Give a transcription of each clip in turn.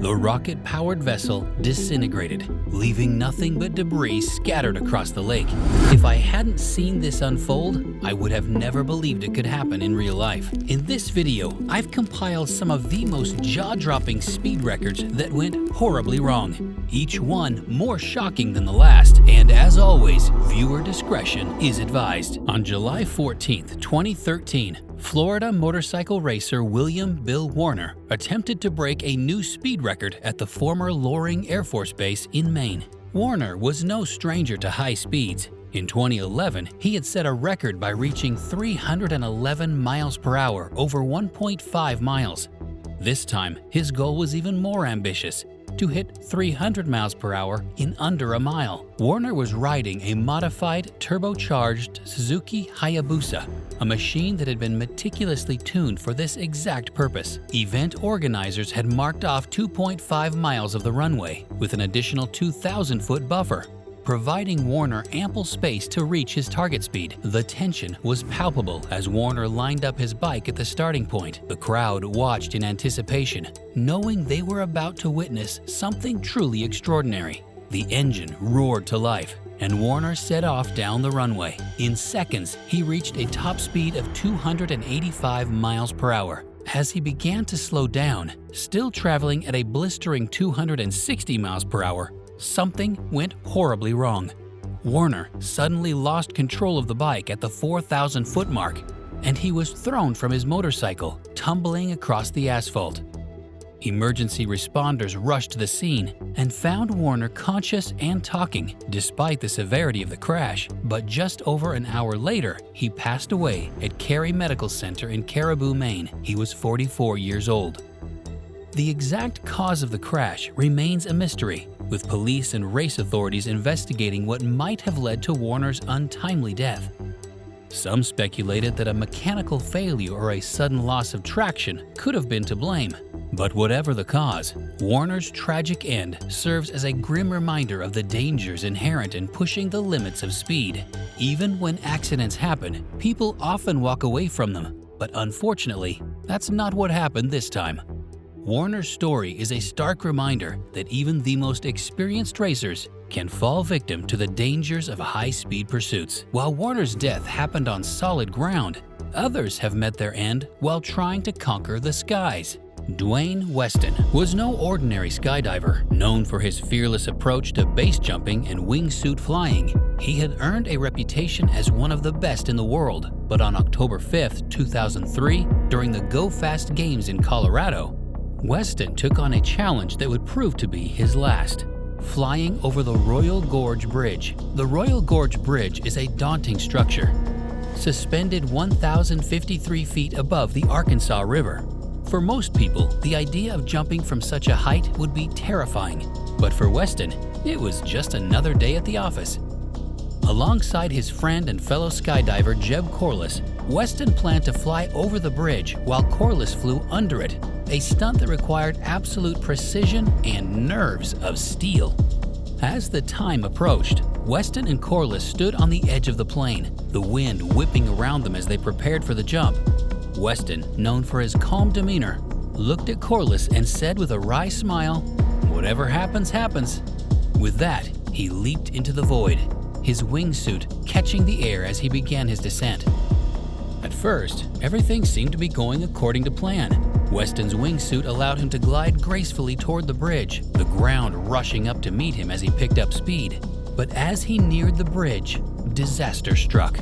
The rocket-powered vessel disintegrated, leaving nothing but debris scattered across the lake. If I hadn't seen this unfold, I would have never believed it could happen in real life. In this video, I've compiled some of the most jaw-dropping speed records that went horribly wrong, each one more shocking than the last, and as always, viewer discretion is advised. On July 14, 2013, Florida motorcycle racer William Bill Warner attempted to break a new speed record at the former Loring Air Force Base in Maine. Warner was no stranger to high speeds. In 2011, he had set a record by reaching 311 miles per hour over 1.5 miles. This time, his goal was even more ambitious, to hit 300 miles per hour in under a mile. Warner was riding a modified turbocharged Suzuki Hayabusa, a machine that had been meticulously tuned for this exact purpose. Event organizers had marked off 2.5 miles of the runway with an additional 2,000-foot buffer, providing Warner ample space to reach his target speed. The tension was palpable as Warner lined up his bike at the starting point. The crowd watched in anticipation, knowing they were about to witness something truly extraordinary. The engine roared to life, and Warner set off down the runway. In seconds, he reached a top speed of 285 miles per hour. As he began to slow down, still traveling at a blistering 260 miles per hour, something went horribly wrong. Warner suddenly lost control of the bike at the 4,000-foot mark, and he was thrown from his motorcycle, tumbling across the asphalt. Emergency responders rushed to the scene and found Warner conscious and talking, despite the severity of the crash. But just over an hour later, he passed away at Cary Medical Center in Caribou, Maine. He was 44 years old. The exact cause of the crash remains a mystery, with police and race authorities investigating what might have led to Warner's untimely death. Some speculated that a mechanical failure or a sudden loss of traction could have been to blame. But whatever the cause, Warner's tragic end serves as a grim reminder of the dangers inherent in pushing the limits of speed. Even when accidents happen, people often walk away from them, but unfortunately, that's not what happened this time. Warner's story is a stark reminder that even the most experienced racers can fall victim to the dangers of high-speed pursuits. While Warner's death happened on solid ground, others have met their end while trying to conquer the skies. Dwayne Weston was no ordinary skydiver. Known for his fearless approach to base jumping and wingsuit flying, he had earned a reputation as one of the best in the world. But on October 5, 2003, during the Go Fast Games in Colorado, Weston took on a challenge that would prove to be his last: flying over the Royal Gorge Bridge. The Royal Gorge Bridge is a daunting structure, suspended 1,053 feet above the Arkansas River. For most people, the idea of jumping from such a height would be terrifying, but for Weston, it was just another day at the office. Alongside his friend and fellow skydiver Jeb Corliss, Weston planned to fly over the bridge while Corliss flew under it, a stunt that required absolute precision and nerves of steel. As the time approached, Weston and Corliss stood on the edge of the plane, the wind whipping around them as they prepared for the jump. Weston, known for his calm demeanor, looked at Corliss and said with a wry smile, "Whatever happens, happens." With that, he leaped into the void, his wingsuit catching the air as he began his descent. At first, everything seemed to be going according to plan. Weston's wingsuit allowed him to glide gracefully toward the bridge, the ground rushing up to meet him as he picked up speed. But as he neared the bridge, disaster struck.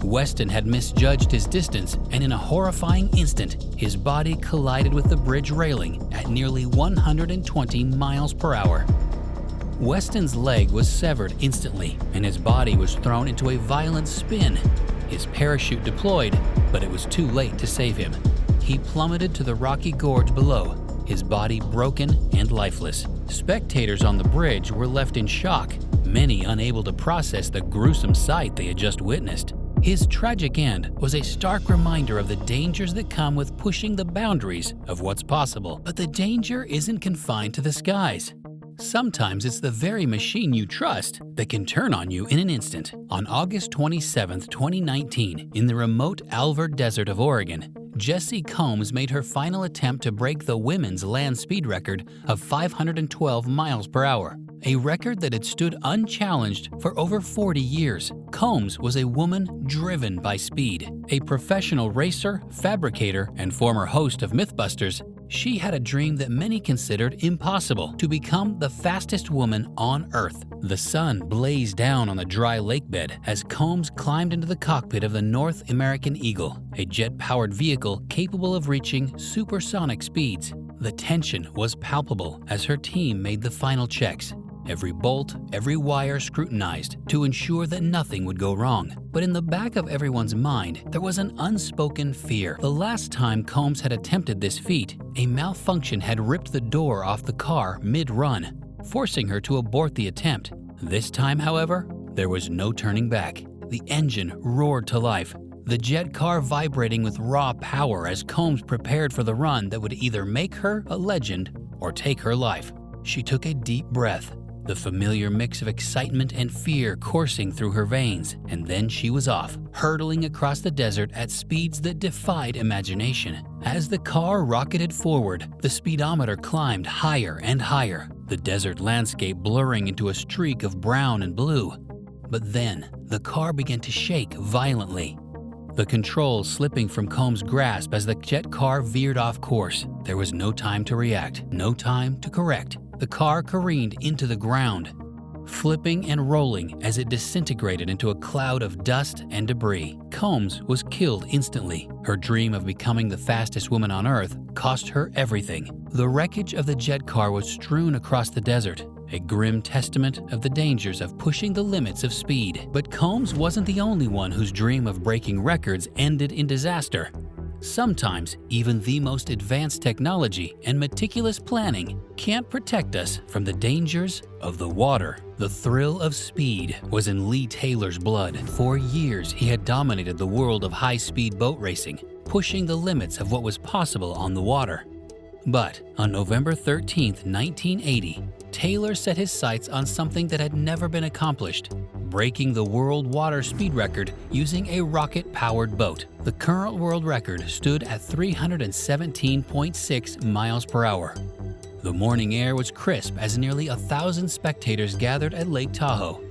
Weston had misjudged his distance, and in a horrifying instant, his body collided with the bridge railing at nearly 120 miles per hour. Weston's leg was severed instantly, and his body was thrown into a violent spin. His parachute deployed, but it was too late to save him. He plummeted to the rocky gorge below, his body broken and lifeless. Spectators on the bridge were left in shock, many unable to process the gruesome sight they had just witnessed. His tragic end was a stark reminder of the dangers that come with pushing the boundaries of what's possible. But the danger isn't confined to the skies. Sometimes it's the very machine you trust that can turn on you in an instant. On August 27, 2019, in the remote Alvord Desert of Oregon, Jessie Combs made her final attempt to break the women's land speed record of 512 miles per hour, a record that had stood unchallenged for over 40 years. Combs was a woman driven by speed. A professional racer, fabricator, and former host of Mythbusters, she had a dream that many considered impossible: to become the fastest woman on Earth. The sun blazed down on the dry lake bed as Combs climbed into the cockpit of the North American Eagle, a jet-powered vehicle capable of reaching supersonic speeds. The tension was palpable as her team made the final checks. Every bolt, every wire scrutinized to ensure that nothing would go wrong. But in the back of everyone's mind, there was an unspoken fear. The last time Combs had attempted this feat, a malfunction had ripped the door off the car mid-run, forcing her to abort the attempt. This time, however, there was no turning back. The engine roared to life, the jet car vibrating with raw power as Combs prepared for the run that would either make her a legend or take her life. She took a deep breath, the familiar mix of excitement and fear coursing through her veins, and then she was off, hurtling across the desert at speeds that defied imagination. As the car rocketed forward, the speedometer climbed higher and higher, the desert landscape blurring into a streak of brown and blue. But then, the car began to shake violently, the controls slipping from Combs' grasp as the jet car veered off course. There was no time to react, no time to correct. The car careened into the ground, flipping and rolling as it disintegrated into a cloud of dust and debris. Combs was killed instantly. Her dream of becoming the fastest woman on Earth cost her everything. The wreckage of the jet car was strewn across the desert, a grim testament of the dangers of pushing the limits of speed. But Combs wasn't the only one whose dream of breaking records ended in disaster. Sometimes, even the most advanced technology and meticulous planning can't protect us from the dangers of the water. The thrill of speed was in Lee Taylor's blood. For years, he had dominated the world of high-speed boat racing, pushing the limits of what was possible on the water. But on November 13, 1980, Taylor set his sights on something that had never been accomplished: breaking the world water speed record using a rocket-powered boat. The current world record stood at 317.6 miles per hour. The morning air was crisp as nearly 1,000 spectators gathered at Lake Tahoe,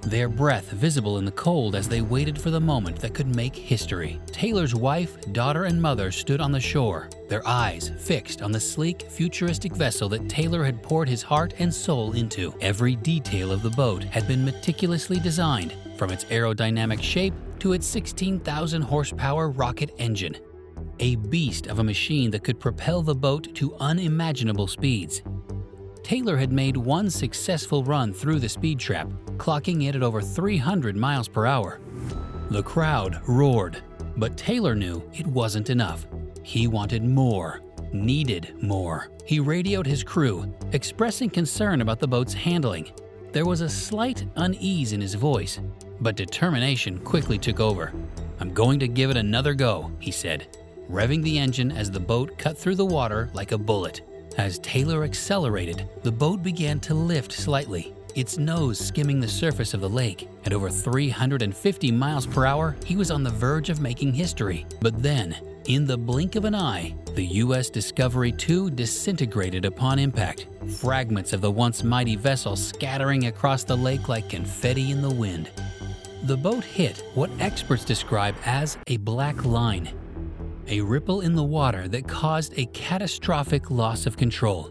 their breath visible in the cold as they waited for the moment that could make history. Taylor's wife, daughter, and mother stood on the shore, their eyes fixed on the sleek, futuristic vessel that Taylor had poured his heart and soul into. Every detail of the boat had been meticulously designed, from its aerodynamic shape to its 16,000 horsepower rocket engine, a beast of a machine that could propel the boat to unimaginable speeds. Taylor had made one successful run through the speed trap, clocking it at over 300 miles per hour. The crowd roared, but Taylor knew it wasn't enough. He wanted more, needed more. He radioed his crew, expressing concern about the boat's handling. There was a slight unease in his voice, but determination quickly took over. "I'm going to give it another go," he said, revving the engine as the boat cut through the water like a bullet. As Taylor accelerated, the boat began to lift slightly, its nose skimming the surface of the lake. At over 350 miles per hour, he was on the verge of making history. But then, in the blink of an eye, the U.S. Discovery II disintegrated upon impact, fragments of the once mighty vessel scattering across the lake like confetti in the wind. The boat hit what experts describe as a black line, a ripple in the water that caused a catastrophic loss of control.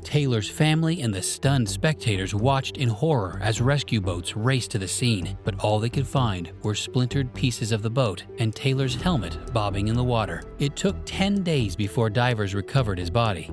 Taylor's family and the stunned spectators watched in horror as rescue boats raced to the scene, but all they could find were splintered pieces of the boat and Taylor's helmet bobbing in the water. It took 10 days before divers recovered his body.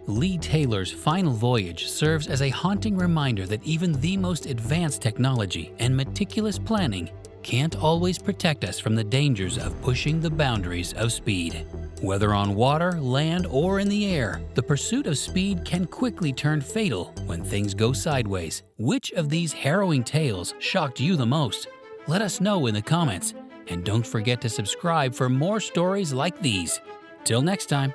Lee Taylor's final voyage serves as a haunting reminder that even the most advanced technology and meticulous planning can't always protect us from the dangers of pushing the boundaries of speed. Whether on water, land, or in the air, the pursuit of speed can quickly turn fatal when things go sideways. Which of these harrowing tales shocked you the most? Let us know in the comments, and don't forget to subscribe for more stories like these. Till next time.